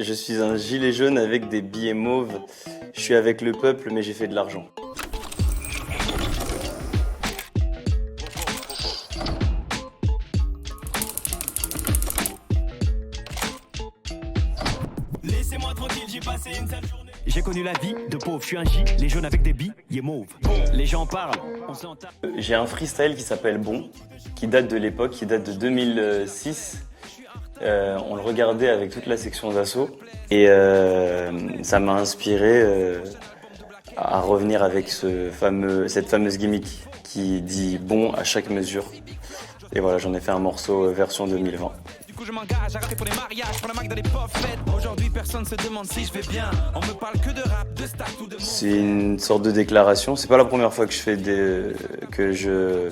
Je suis un gilet jaune avec des billets mauves. Je suis avec le peuple, mais j'ai fait de l'argent. Laissez-moi tranquille, j'ai passé une sale journée. J'ai connu la vie de pauvre, je suis un gilet jaune avec des billets mauves. Les gens parlent, on s'entend. J'ai un freestyle qui s'appelle Bon, qui date de l'époque, qui date de 2006. On le regardait avec toute la section d'assaut et ça m'a inspiré à revenir avec cette fameuse gimmick qui dit bon à chaque mesure. Et voilà, j'en ai fait un morceau version 2020. Du coup je m'engage à rapper pour les mariages, pour la marque dans les pauvres fêtes. Aujourd'hui personne se demande si je vais bien. On me parle que de rap, de stats ou de... C'est une sorte de déclaration. C'est pas la première fois que je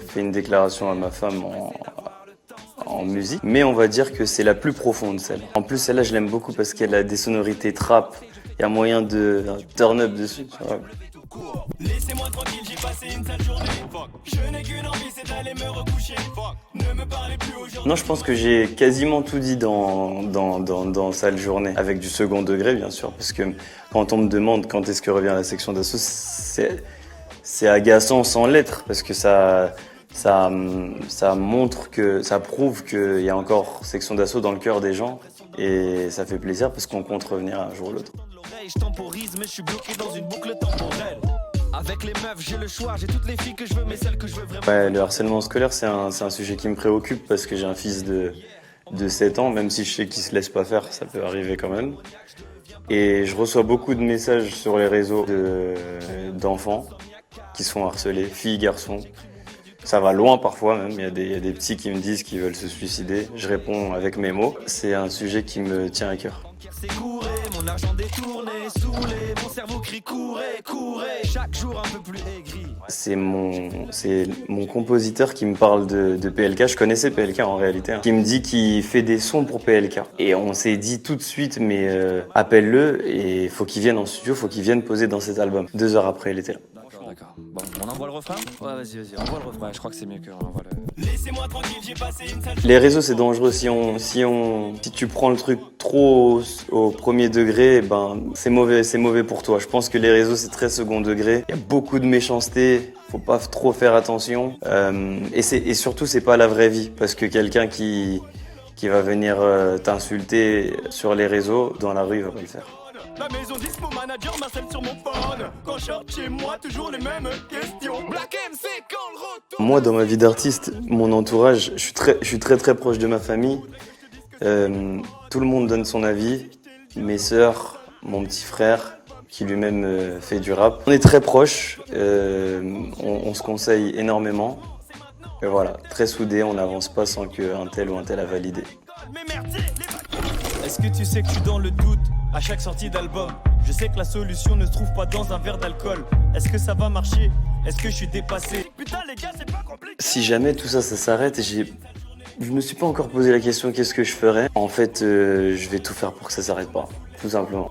fais une déclaration à ma femme en musique, mais on va dire que c'est la plus profonde celle. En plus celle-là je l'aime beaucoup parce qu'elle a des sonorités trap. Il y a moyen de turn up dessus. Ouais. Laissez-moi tranquille, j'ai passé une sale journée. Je n'ai qu'une envie, c'est d'aller me recoucher. Ne me parlez plus aujourd'hui. Non, je pense que j'ai quasiment tout dit dans Sale Journée, avec du second degré bien sûr, parce que quand on me demande quand est-ce que revient la section d'assaut, c'est agaçant sans l'être, parce que ça montre ça prouve qu'il y a encore section d'assaut dans le cœur des gens, et ça fait plaisir parce qu'on compte revenir un jour ou l'autre. Je temporise, mais je suis bloqué dans une boucle temporelle. Avec les meufs, j'ai le choix, j'ai toutes les filles que je veux, mais celles que je veux vraiment. Ouais, le harcèlement scolaire, c'est un sujet qui me préoccupe parce que j'ai un fils de 7 ans, même si je sais qu'il se laisse pas faire, ça peut arriver quand même. Et je reçois beaucoup de messages sur les réseaux d'enfants qui se font harceler, filles, garçons. Ça va loin parfois même, il y a des petits qui me disent qu'ils veulent se suicider. Je réponds avec mes mots. C'est un sujet qui me tient à cœur. C'est couré, mon argent détourné, saoulé, mon cerveau crie courez, courez, chaque jour un peu plus aigri. C'est mon compositeur qui me parle de PLK. Je connaissais PLK en réalité, hein, qui me dit qu'il fait des sons pour PLK. Et on s'est dit tout de suite, mais appelle-le et faut qu'il vienne en studio, faut qu'il vienne poser dans cet album. 2 heures après, il était là. D'accord. Bon, on envoie le refrain? Ouais, vas-y, envoie le refrain. Ouais, je crois que c'est mieux qu'on envoie le... Laissez-moi tranquille, j'ai passé une sale... Les réseaux, c'est dangereux. Si tu prends le truc trop au premier degré, ben, c'est mauvais pour toi. Je pense que les réseaux, c'est très second degré. Il y a beaucoup de méchanceté. Faut pas trop faire attention. Et surtout, c'est pas la vraie vie. Parce que quelqu'un qui va venir t'insulter sur les réseaux, dans la rue, il va pas le faire. La maison dispo manager m'harcèle sur mon phone. Quand je sorte chez moi, toujours les mêmes questions. Black MC quand le retour. Moi, dans ma vie d'artiste, mon entourage, je suis très proche de ma famille. Tout le monde donne son avis. Mes sœurs, mon petit frère, qui lui-même fait du rap. On est très proches, on se conseille énormément. Et voilà, très soudés, on n'avance pas sans qu'un tel ou un tel a validé. Est-ce que tu sais que je suis dans le doute à chaque sortie d'album? Je sais que la solution ne se trouve pas dans un verre d'alcool. Est-ce que ça va marcher? Est-ce que je suis dépassé? Putain les gars, c'est pas compliqué. Si jamais tout ça s'arrête, je me suis pas encore posé la question qu'est-ce que je ferais. En fait, je vais tout faire pour que ça s'arrête pas, tout simplement.